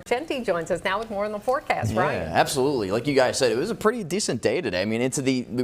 Chenti joins us now with more on the forecast, right? Yeah, absolutely. Like you guys said, it was a pretty decent day today. I mean,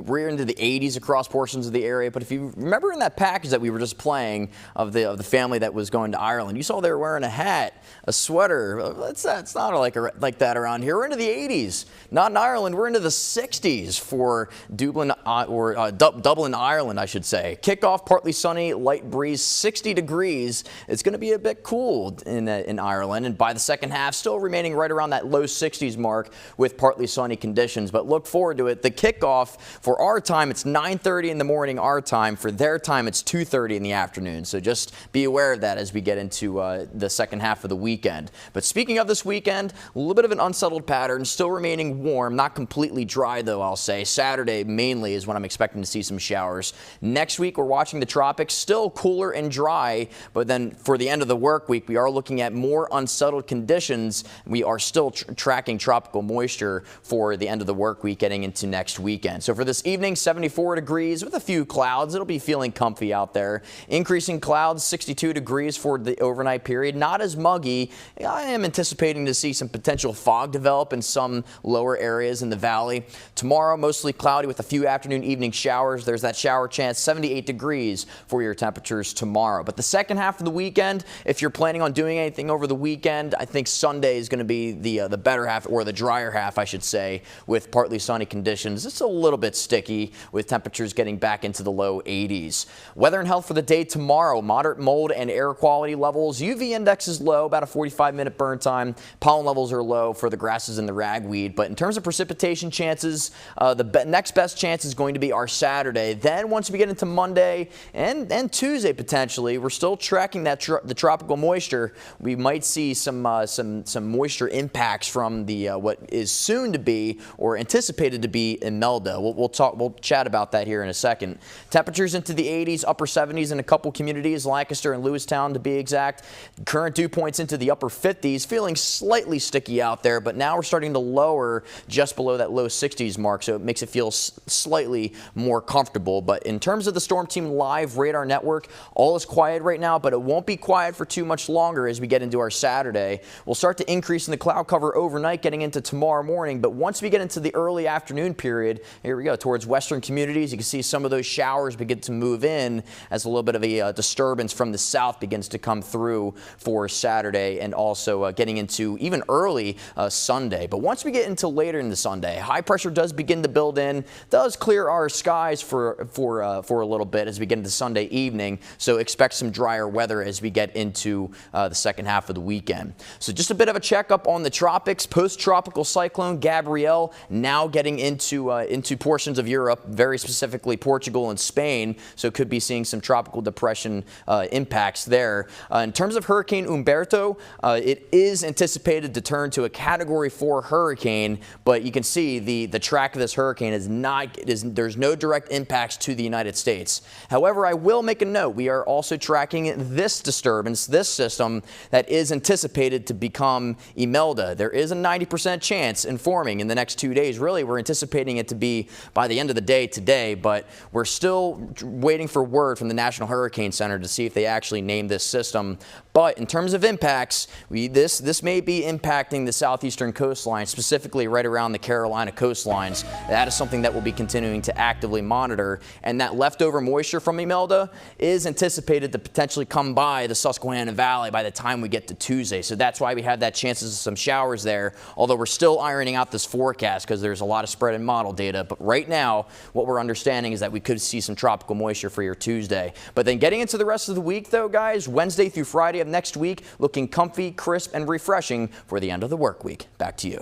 we're into the 80s across portions of the area. But if you remember in that package that we were just playing of the family that was going to Ireland, you saw they were wearing a hat, a sweater. It's not like that around here. We're into the 80s. Not in Ireland. We're into the 60s for Dublin, Dublin, Ireland, I should say. Kickoff, partly sunny, light breeze, 60 degrees. It's going to be a bit cool in Ireland. And by the second half, still remaining right around that low 60s mark with partly sunny conditions. But look forward to it. The kickoff for our time, it's 9:30 in the morning our time. For their time, it's 2:30 in the afternoon. So just be aware of that as we get into the second half of the weekend. But speaking of this weekend, a little bit of an unsettled pattern, still remaining warm, not completely dry though, I'll say. Saturday mainly is when I'm expecting to see some showers. Next week, we're watching the tropics, still cooler and dry, but then for the end of the work week, we are looking at more unsettled conditions. We are still tracking tropical moisture for the end of the work week getting into next weekend. So for this evening, 74 degrees with a few clouds. It'll be feeling comfy out there. Increasing clouds, 62 degrees for the overnight period. Not as muggy. I am anticipating to see some potential fog develop in some lower areas in the valley. Tomorrow, mostly cloudy with a few afternoon, evening showers. There's that shower chance, 78 degrees for your temperatures tomorrow. But the second half of the weekend, if you're planning on doing anything over the weekend, I think Sunday is going to be the better half, or the drier half, I should say, with partly sunny conditions. It's a little bit sticky with temperatures getting back into the low 80s. Weather and health for the day tomorrow, moderate mold and air quality levels. UV index is low, about a 45-minute burn time. Pollen levels are low for the grasses and the ragweed. But in terms of precipitation chances, the next best chance is going to be our Saturday. Then once we get into Monday and Tuesday potentially, we're still tracking that the tropical moisture. We might see some moisture impacts from the what is soon to be or anticipated to be Imelda. We'll chat about that here in a second. Temperatures into the 80s, upper 70s in a couple communities, Lancaster and Lewistown to be exact. Current dew points into the upper 50s, feeling slightly sticky out there, but now we're starting to lower just below that low 60s mark, so it makes it feel slightly more comfortable. But in terms of the Storm Team Live radar network, all is quiet right now, but it won't be quiet for too much longer as we get into our Saturday. We'll start to increase in the cloud cover overnight getting into tomorrow morning, but once we get into the early afternoon period, here we go, towards western communities, you can see some of those showers begin to move in as a little bit of a disturbance from the south begins to come through for Saturday, and also getting into even early Sunday. But once we get into later in the Sunday, high pressure does begin to build in, does clear our skies for a little bit as we get into Sunday evening, so expect some drier weather as we get into the second half of the weekend. So just a bit of a checkup on the tropics. Post-tropical cyclone Gabrielle now getting into portions of Europe, very specifically Portugal and Spain, so could be seeing some tropical depression impacts there. In terms of Hurricane Umberto, it is anticipated to turn to a Category 4 hurricane, but you can see the track of this hurricane there's no direct impacts to the United States. However, I will make a note. We are also tracking this disturbance, this system that is anticipated to become Imelda. There is a 90% chance in forming in the next 2 days. Really, we're anticipating it to be by the end of the day today, but we're still waiting for word from the National Hurricane Center to see if they actually name this system. But in terms of impacts, this may be impacting the southeastern coastline, specifically right around the Carolina coastlines. That is something that we'll be continuing to actively monitor. And that leftover moisture from Imelda is anticipated to potentially come by the Susquehanna Valley by the time we get to Tuesday. So that's why we have that chances of some showers there, although we're still ironing out this forecast because there's a lot of spread and model data. But right now, what we're understanding is that we could see some tropical moisture for your Tuesday. But then getting into the rest of the week, though, guys, Wednesday through Friday of next week, looking comfy, crisp, and refreshing for the end of the work week. Back to you.